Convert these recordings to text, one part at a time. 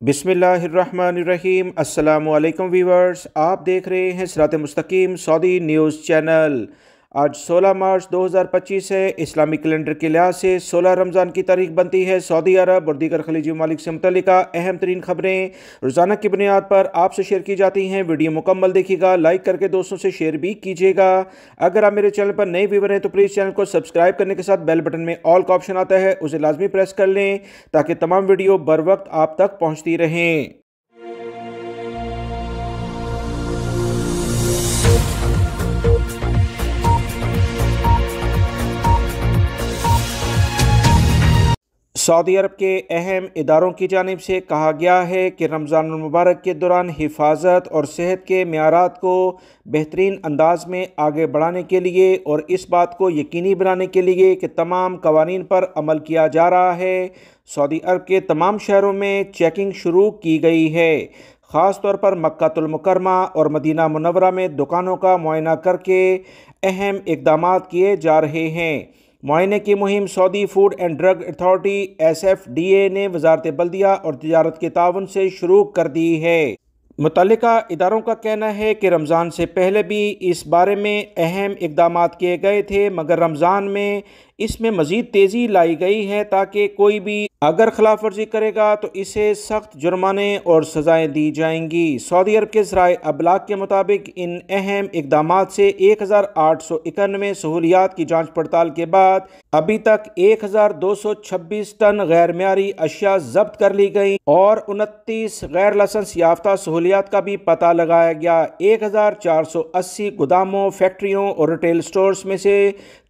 बिस्मिल्लाहिर्रहमानिर्रहीम। अस्सलामु अलैकुम व्यूवर्स, आप देख रहे हैं सिरात मुस्तकीम सऊदी न्यूज़ चैनल। आज 16 मार्च 2025 है। इस्लामिक कैलेंडर के लिहाज से 16 रमज़ान की तारीख बनती है। सऊदी अरब और दीगर खलीजी ममालिक से मुतल्लिका अहम तरीन खबरें रोज़ाना की बुनियाद पर आपसे शेयर की जाती हैं। वीडियो मुकम्मल देखिएगा, लाइक करके दोस्तों से शेयर भी कीजिएगा। अगर आप मेरे चैनल पर नए व्यूवर हैं तो प्लीज़ चैनल को सब्सक्राइब करने के साथ बेल बटन में ऑल का ऑप्शन आता है, उसे लाजमी प्रेस कर लें ताकि तमाम वीडियो बर वक्त आप तक पहुँचती रहें। सऊदी अरब के अहम इदारों की जानिब से कहा गया है कि रमज़ान मुबारक के दौरान हिफाजत और सेहत के मेयारात को बेहतरीन अंदाज में आगे बढ़ाने के लिए और इस बात को यकीनी बनाने के लिए कि तमाम कवानीन पर अमल किया जा रहा है, सऊदी अरब के तमाम शहरों में चेकिंग शुरू की गई है। ख़ास तौर पर मक्कातुल मुकर्रमा और मदीना मुनव्वरा में दुकानों का मुआयना करके अहम इक़दाम किए जा रहे हैं। मुआयने की मुहिम Saudi food and drug authority SFDA ने वजारत बल्दिया और तिजारत के ताउन से शुरू कर दी है। मुतल्लिका इदारों का कहना है कि रमज़ान से पहले भी इस बारे में अहम इक़दाम किए गए थे, मगर रमज़ान में इसमें मज़ीद तेज़ी लाई गई है ताकि कोई भी अगर खिलाफ वर्जी करेगा तो इसे सख्त जुर्माने और सज़ाएँ दी जाएंगी। सऊदी अरब के ज़राए अबलाग के मुताबिक इन अहम इक़दाम से 1891 सहूलियात की जाँच पड़ताल के बाद अभी तक 1226 टन गैर मेयारी अशिया जब्त कर ली गई और 29 गैर लाइसेंस याफ्ता सहूलियात का भी पता लगाया गया। 1480 गोदामों, फैक्ट्रियों और रिटेल स्टोर्स में से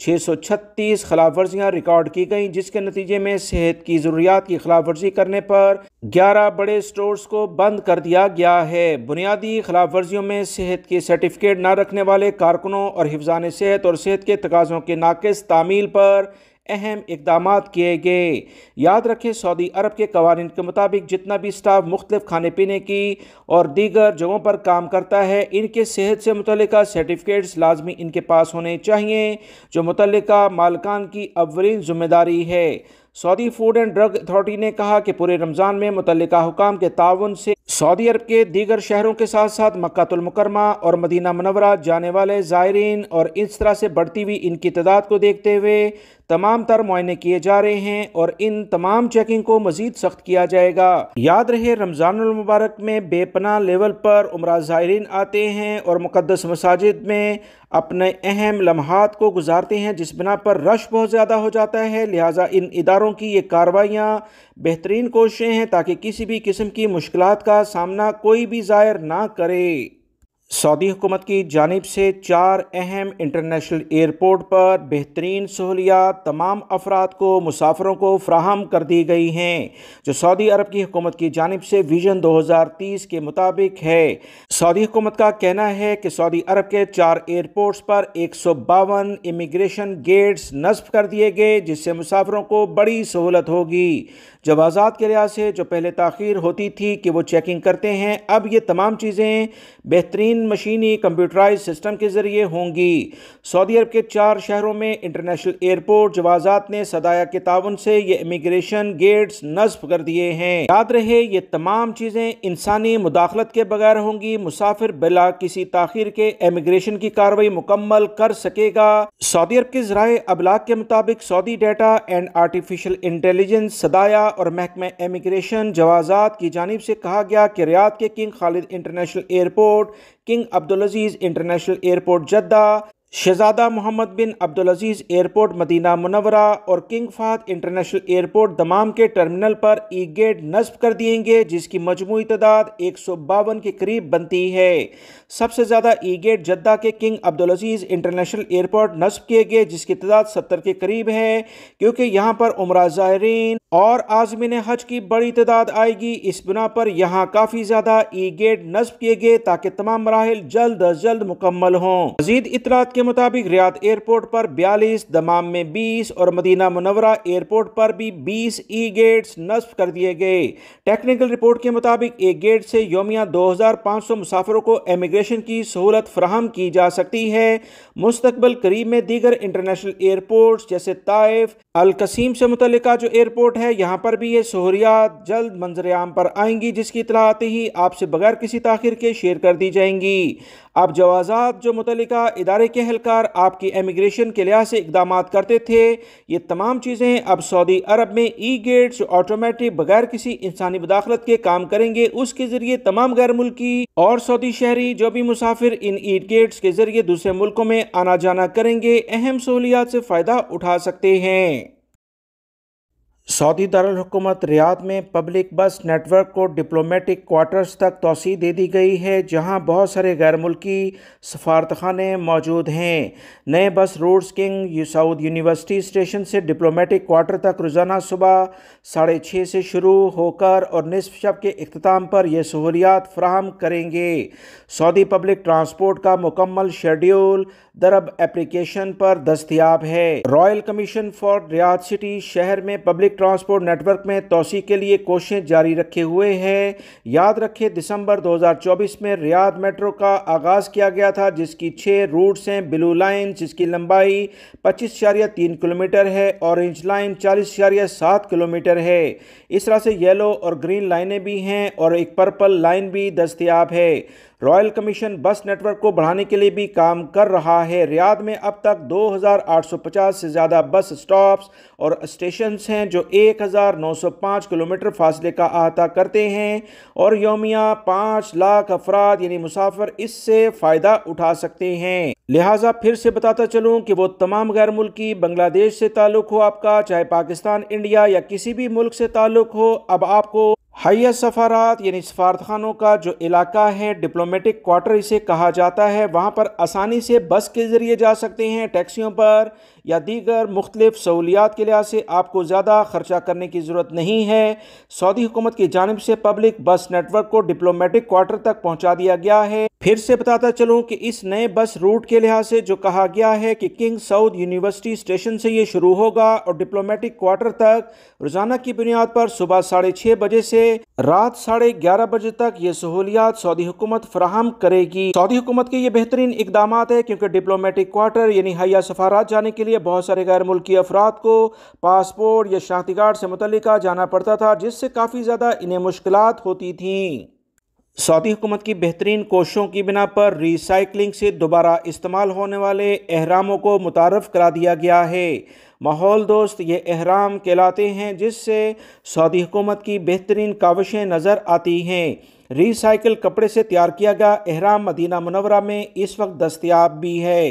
636 खिलाफ वर्जियाँ रिकॉर्ड की गई, जिसके नतीजे में सेहत की ज़रूरियात की खिलाफ वर्जी करने पर 11 बड़े स्टोर्स को बंद कर दिया गया है। बुनियादी खिलाफ वर्जियों में सेहत के सर्टिफिकेट न रखने वाले कारकुनों और हिफ्ज़ान सेहत और सेहत के तकाज़ों के नाक़िस तामील पर अहम इक़दाम किए गए। याद रखें, सऊदी अरब के कवानीन के मुताबिक जितना भी स्टाफ मुख्तलिफ खाने पीने की और दीगर जगहों पर काम करता है, इनके सेहत से मुतल्लिका सर्टिफिकेट्स लाजमी इनके पास होने चाहिए, जो मुतल्लिका मालिकान की अव्वलीन ज़िम्मेदारी है। Saudi food and drug authority ने कहा कि पूरे रमज़ान में मुतल्लिका हुकाम के ताउन से सऊदी अरब के दीगर शहरों के साथ साथ मक्कातुल मुकर्रमा और मदीना मुनव्वरा जाने वाले ज़ायरीन और इस तरह से बढ़ती हुई इनकी तादाद को देखते हुए तमाम तर मुआयने किए जा रहे हैं और इन तमाम चेकिंग को मज़ीद सख्त किया जाएगा। याद रहे, रमज़ानुल मुबारक में बेपनाह लेवल पर उमरा ज़ायरीन आते हैं और मुक़द्दस मसाजिद में अपने अहम लम्हात को गुजारते हैं, जिस बिना पर रश बहुत ज़्यादा हो जाता है। लिहाजा इन इदारों की ये कार्रवाइयाँ बेहतरीन कोशिशें हैं ताकि किसी भी किस्म की मुश्किलात का सामना कोई भी ज़ायर ना करे। सऊदी हुकूमत की जानिब से 4 अहम इंटरनेशनल एयरपोर्ट पर बेहतरीन सहूलियात तमाम अफराद को, मुसाफिरों को फ़राहम कर दी गई हैं, जो सऊदी अरब की हुकूमत की जानिब से विजन 2030 के मुताबिक है। सऊदी हुकूमत का कहना है कि सऊदी अरब के 4 एयरपोर्ट्स पर 152 इमिग्रेशन गेट्स नस्ब कर दिए गए, जिससे मुसाफिरों को बड़ी सहूलत होगी। जवाज़ात के लिहाज से जो पहले ताख़ीर होती थी कि वो चेकिंग करते हैं, अब ये तमाम चीज़ें बेहतरीन मशीनी कंप्यूटराइज सिस्टम के ज़रिए होंगी। सऊदी अरब के 4 शहरों में इंटरनेशनल एयरपोर्ट जवाज़ात ने सदाया के ताउन से ये इमिग्रेशन गेट्स नस्ब कर दिए हैं। याद रहे, ये तमाम चीज़ें इंसानी मुदाखलत के बगैर होंगी। मुसाफिर बिला किसी ताख़ीर के इमिग्रेशन की कार्रवाई मुकम्मल कर सकेगा। सऊदी अरब के ज़राए अबलाग के मुताबिक Saudi data and artificial intelligence सदाया और महकमा इमिग्रेशन जवाज़ात की जानिब से कहा गया कि रियाद के King Khalid International Airport, King Abdul Aziz International Airport Jeddah, शहजादा Mohammed bin Abdul Aziz Airport Madinah Munawwara और King Fahd International Airport Dammam के टर्मिनल पर ई गेट नस्ब कर दिएंगे, जिसकी मजमूई तादाद 152 के करीब बनती है। सबसे ज़्यादा ई गेट जद्दा के King Abdul Aziz International Airport नस्ब किए गए, जिसकी तादाद 70 के करीब है, क्योंकि यहाँ पर उमरा ज़ायरीन और आज़मीन हज की बड़ी तादाद आएगी। इस बिना पर यहाँ काफ़ी ज़्यादा ई गेट नस्ब किए गए ताकि तमाम मराहिल जल्द अज जल्द मुकम्मल हों। मज़ीद इत्तलात के मुताबिक रियाद एयरपोर्ट पर 42, दमाम में 20 और मदीना मुनव्वरा एयरपोर्ट पर भी 20 ई गेट्स नस्ब कर दिए गए। टेक्निकल रिपोर्ट के मुताबिक एक गेट से यौमिया 2500 मुसाफिरों को इमिग्रेशन की सहूलत फराहम की जा सकती है। मुस्तकबिल करीब में दीगर इंटरनेशनल एयरपोर्ट्स जैसे ताइफ, अल कसीम से मुतल्लिका जो एयरपोर्ट है, यहाँ पर भी ये सहूलियात जल्द मंजर आम पर आएंगी, जिसकी इत्तला आते ही आपसे बगैर किसी ताखिर के शेयर कर दी जाएंगी। अब जवाज़ात जो मुतल्लिका इदारे के एहलकार आपकी इमिग्रेशन के लिहाज से इकदाम करते थे, ये तमाम चीज़ें अब सऊदी अरब में ई गेट्स ऑटोमेटिक बगैर किसी इंसानी मुदाखलत के काम करेंगे। उसके ज़रिए तमाम गैर मुल्की और सऊदी शहरी जो भी मुसाफिर इन ई गेट्स के ज़रिए दूसरे मुल्कों में आना जाना करेंगे, अहम सहूलियात से फ़ायदा उठा सकते हैं। सऊदी दारुल हुकूमत रियाद में पब्लिक बस नेटवर्क को डिप्लोमेटिक क्वार्टर्स तक तोसी दे दी गई है, जहां बहुत सारे गैर मुल्की सफारतखाने मौजूद हैं। नए bus routes King Saud University station से डिप्लोमेटिक क्वार्टर तक रोज़ाना सुबह 6:30 से शुरू होकर और निस्फ शब के इख्तिताम पर यह सहूलियात फराहम करेंगे। सऊदी पब्लिक ट्रांसपोर्ट का मुकम्मल शेड्यूल दरब एप्लीकेशन पर दस्तयाब है। Royal commission for Riyadh city शहर में पब्लिक ट्रांसपोर्ट नेटवर्क में तोसी के लिए कोशिशें जारी रखे हुए हैं। याद रखें, दिसंबर 2024 में रियाद मेट्रो का आगाज़ किया गया था, जिसकी 6 रूट्स हैं। ब्लू लाइन जिसकी लंबाई 25.3 किलोमीटर है, ऑरेंज लाइन 40.7 किलोमीटर है। इस तरह से येलो और ग्रीन लाइनें भी हैं और एक पर्पल लाइन भी दस्तयाब है। रॉयल कमीशन बस नेटवर्क को बढ़ाने के लिए भी काम कर रहा है। रियाद में अब तक 2850 से ज़्यादा बस स्टॉप्स और स्टेशंस हैं जो 1905 किलोमीटर फासले का अहाता करते हैं और यौमिया 5 लाख अफराद यानी मुसाफिर इससे फ़ायदा उठा सकते हैं। लिहाजा फिर से बताता चलूँ कि वो तमाम गैर मुल्की, बांग्लादेश से ताल्लुक़ हो आपका, चाहे पाकिस्तान, इंडिया या किसी भी मुल्क से ताल्लुक़ हो, अब आपको हय्या सफारात यानी सफारतखानों का जो इलाका है, डिप्लोमेटिक क्वार्टर इसे कहा जाता है, वहाँ पर आसानी से बस के ज़रिए जा सकते हैं, टैक्सियों पर या दीगर मुख्तलिफ सहूलियात के लिहाज से आपको ज़्यादा खर्चा करने की ज़रूरत नहीं है। सऊदी हुकूमत की जानिब से पब्लिक बस नेटवर्क को डिप्लोमेटिक क्वार्टर तक पहुँचा दिया गया है। फिर से बताता चलूँ कि इस नए बस रूट के लिहाज से जो कहा गया है कि किंग सऊद यूनिवर्सिटी स्टेशन से ये शुरू होगा और डिप्लोमेटिक क्वार्टर तक रोज़ाना की बुनियाद पर सुबह 6:30 बजे से रात 11:30 बजे तक ये सहूलियात सऊदी हुकूमत फराहम करेगी। सऊदी हुकूमत के ये बेहतरीन इकदाम है, क्योंकि डिप्लोमेटिक क्वार्टर यानी हय्या सफारात जाने के लिए बहुत सारे गैर मुल्की अफराद को पासपोर्ट या शनाख्ती कार्ड से मुतल्लिका जाना पड़ता था, जिससे काफ़ी ज़्यादा इन्हें मुश्किलात होती थीं। सऊदी हुकूमत की बेहतरीन कोशिशों की बिना पर रिसाइकलिंग से दोबारा इस्तेमाल होने वाले एहरामों को मुतारफ़ करा दिया गया है। माहौल दोस्त ये एहराम कहलाते हैं, जिससे सऊदी हुकूमत की बेहतरीन काविशें नज़र आती हैं। रिसाइकिल कपड़े से तैयार किया गया एहराम मदीना मुनव्वरा में इस वक्त दस्तयाब भी है।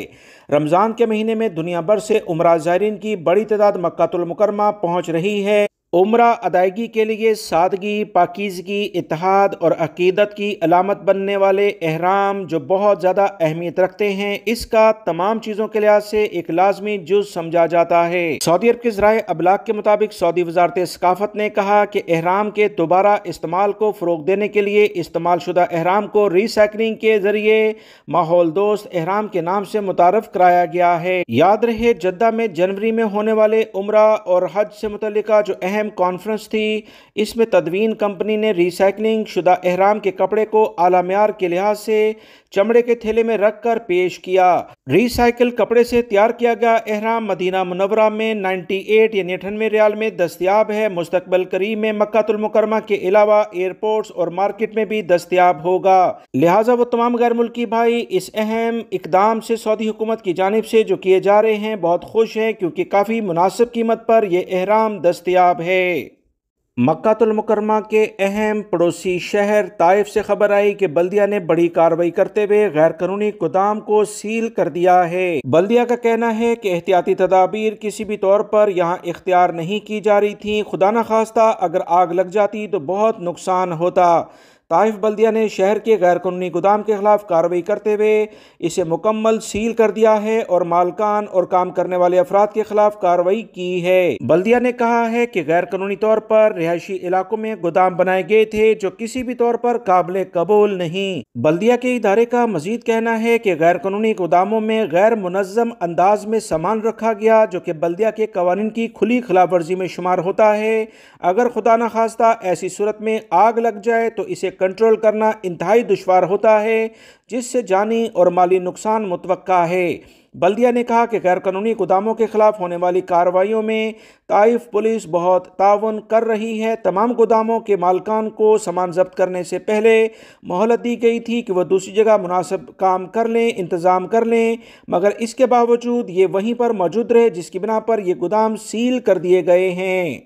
रमज़ान के महीने में दुनिया भर से उमरा ज़ायरीन की बड़ी तादाद मक्कातुल मुकर्रमा पहुँच रही है। उम्रा अदायगी के लिए सादगी, पाकीज़गी, इत्तेहाद और अकीदत की अलामत बनने वाले एहराम जो बहुत ज़्यादा अहमियत रखते हैं, इसका तमाम चीज़ों के लिहाज से एक लाजमी जुज़ समझा जाता है। सऊदी अरब के ज़राए अबलाग के मुताबिक सऊदी वज़ारत सकाफ़त ने कहा कि एहराम के दोबारा इस्तेमाल को फ़रोग़ देने के लिए इस्तेमाल शुदा एहराम को रिसाइकलिंग के ज़रिए माहौल दोस्त एहराम के नाम से मुतारफ़ कराया गया है। याद रहे, जद्दा में जनवरी में होने वाले उम्रा और हज से मुतल्लिका जो कॉन्फ्रेंस थी, इसमें तदवीन कंपनी ने रिसाइकलिंग शुदा एहराम के कपड़े को आला मेयार के लिहाज से चमड़े के थैले में रखकर पेश किया। रिसाइकिल कपड़े से तैयार किया गया एहराम मदीना मुनव्वरा में 98 यानी 98 रियाल में दस्तयाब है। मुस्तकबिल करीब में मक्कातुल मुकर्रमा के अलावा एयरपोर्ट्स और मार्केट में भी दस्तयाब होगा। लिहाजा वो तमाम गैर मुल्की भाई इस अहम इकदाम से सऊदी हुकूमत की जानिब से जो किए जा रहे हैं बहुत खुश हैं, क्योंकि काफ़ी मुनासिब कीमत पर यह एहराम दस्तयाब है। मक्कातुल मुकर्रमा के अहम पड़ोसी शहर ताइफ से खबर आई कि बल्दिया ने बड़ी कार्रवाई करते हुए गैर कानूनी गोदाम को सील कर दिया है। बल्दिया का कहना है कि एहतियाती तदाबीर किसी भी तौर पर यहाँ इख्तियार नहीं की जा रही थी। खुदा न खास्ता अगर आग लग जाती तो बहुत नुकसान होता। طائف بلدیہ نے شہر کے غیر قانونی گودام کے خلاف کارروائی کرتے ہوئے اسے مکمل سیل کر دیا ہے اور مالکان اور کام کرنے والے افراد کے خلاف کارروائی کی ہے۔ بلدیہ نے کہا ہے کہ غیر قانونی طور پر رہائشی علاقوں میں گودام بنائے گئے تھے جو کسی بھی طور پر قابل قبول نہیں۔ بلدیہ کے ادارے کا مزید کہنا ہے کہ غیر قانونی گوداموں میں غیر منظم انداز میں سامان رکھا گیا جو کہ بلدیہ کے قوانین کی کھلی خلاف ورزی میں شمار ہوتا ہے۔ اگر خدا نخواستہ ایسی صورت میں آگ لگ جائے تو اسے کنٹرول کرنا انتہائی دشوار ہوتا ہے، جس سے جانی اور مالی نقصان متوقع ہے۔ بلدیہ نے کہا کہ غیر قانونی گوداموں کے خلاف ہونے والی کارروائیوں میں طائف پولیس بہت تعاون کر رہی ہے۔ تمام گوداموں کے مالکان کو سامان ضبط کرنے سے پہلے مہلت دی گئی تھی کہ وہ دوسری جگہ مناسب کام کر لیں، انتظام کر لیں، مگر اس کے باوجود یہ وہیں پر موجود رہے، جس کی بنا پر یہ گودام سیل کر دیے گئے ہیں۔